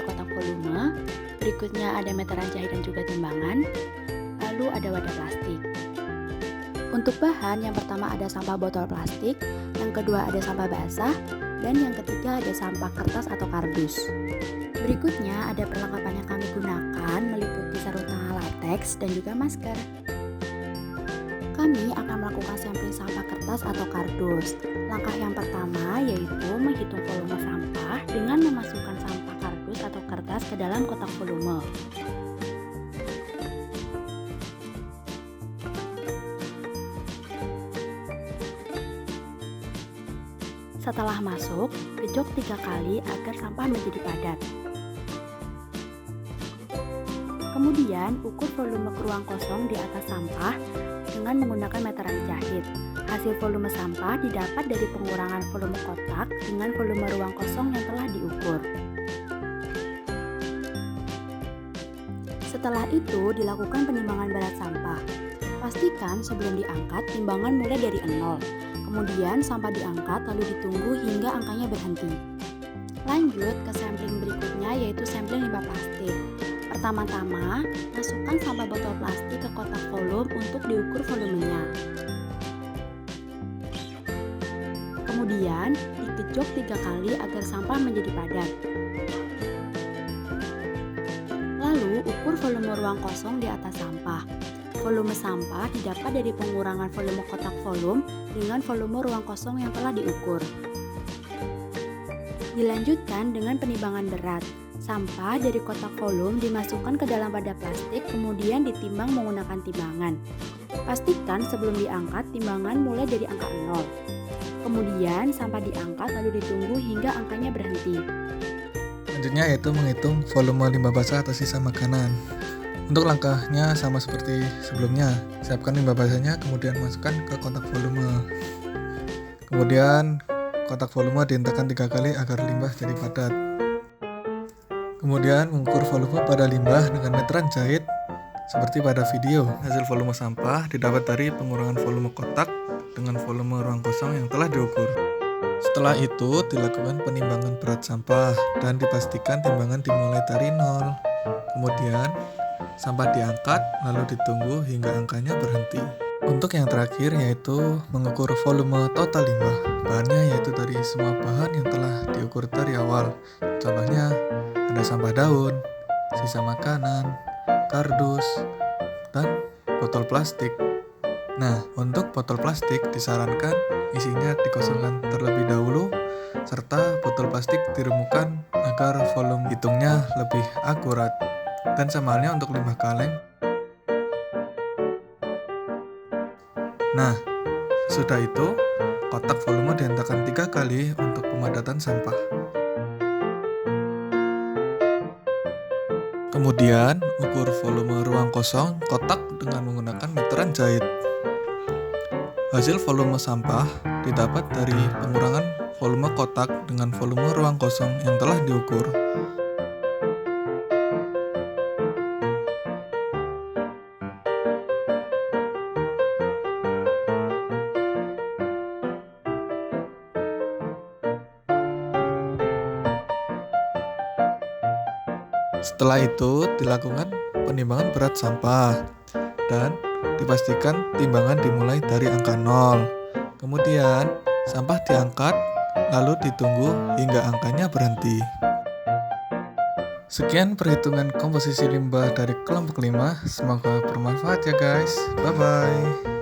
ada kotak volume, berikutnya ada meteran jahit dan juga timbangan, lalu ada wadah plastik. Untuk bahan, yang pertama ada sampah botol plastik, yang kedua ada sampah basah, dan yang ketiga ada sampah kertas atau kardus. Berikutnya ada perlengkapan yang kami gunakan meliputi sarung tangan latex dan juga masker. Kami akan melakukan sampling sampah kertas atau kardus. Langkah yang pertama yaitu menghitung volume sampah dengan memasukkan sampah kardus atau kertas ke dalam kotak volume. Setelah masuk, gejok 3 kali agar sampah menjadi padat. Kemudian, ukur volume ke ruang kosong di atas sampah dengan menggunakan meteran jahit. Hasil volume sampah didapat dari pengurangan volume kotak dengan volume ruang kosong yang telah diukur. Setelah itu, dilakukan penimbangan berat sampah. Pastikan sebelum diangkat, timbangan mulai dari 0. Kemudian sampah diangkat lalu ditunggu hingga angkanya berhenti. Lanjut ke sampling berikutnya yaitu sampling limbah plastik. Pertama-tama, masukkan sampah botol plastik ke kotak volume untuk diukur volumenya. Kemudian, digejok 3 kali agar sampah menjadi padat. Lalu, ukur volume ruang kosong di atas sampah. Volume sampah didapat dari pengurangan volume kotak volume dengan volume ruang kosong yang telah diukur. Dilanjutkan dengan penimbangan berat. Sampah dari kotak volume dimasukkan ke dalam wadah plastik kemudian ditimbang menggunakan timbangan. Pastikan sebelum diangkat timbangan mulai dari angka 0. Kemudian sampah diangkat lalu ditunggu hingga angkanya berhenti. Selanjutnya yaitu menghitung volume limbah basah atau sisa makanan. Untuk langkahnya sama seperti sebelumnya, siapkan limbah basahnya kemudian masukkan ke kotak volume. Kemudian kotak volume dihentakan 3 kali agar limbah jadi padat. Kemudian mengukur volume pada limbah dengan meteran jahit seperti pada video. Hasil volume sampah didapat dari pengurangan volume kotak dengan volume ruang kosong yang telah diukur. Setelah itu dilakukan penimbangan berat sampah dan dipastikan timbangan dimulai dari 0. Kemudian sampah diangkat lalu ditunggu hingga angkanya berhenti. Untuk yang terakhir yaitu mengukur volume total limbah. Bahannya yaitu dari semua bahan yang telah diukur dari awal. Contohnya ada sampah daun, sisa makanan, kardus, dan botol plastik. Nah, untuk botol plastik disarankan isinya dikosongkan terlebih dahulu serta botol plastik diremukkan agar volume hitungnya lebih akurat. Dan sama halnya untuk limbah kaleng. Nah, sesudah itu kotak volume dihentakan 3 kali untuk pemadatan sampah. Kemudian ukur volume ruang kosong kotak dengan menggunakan meteran jahit. Hasil volume sampah didapat dari pengurangan volume kotak dengan volume ruang kosong yang telah diukur. Setelah itu dilakukan penimbangan berat sampah dan dipastikan timbangan dimulai dari angka 0. Kemudian sampah diangkat lalu ditunggu hingga angkanya berhenti. Sekian perhitungan komposisi limbah dari kelompok 5. Semoga bermanfaat ya guys. Bye bye.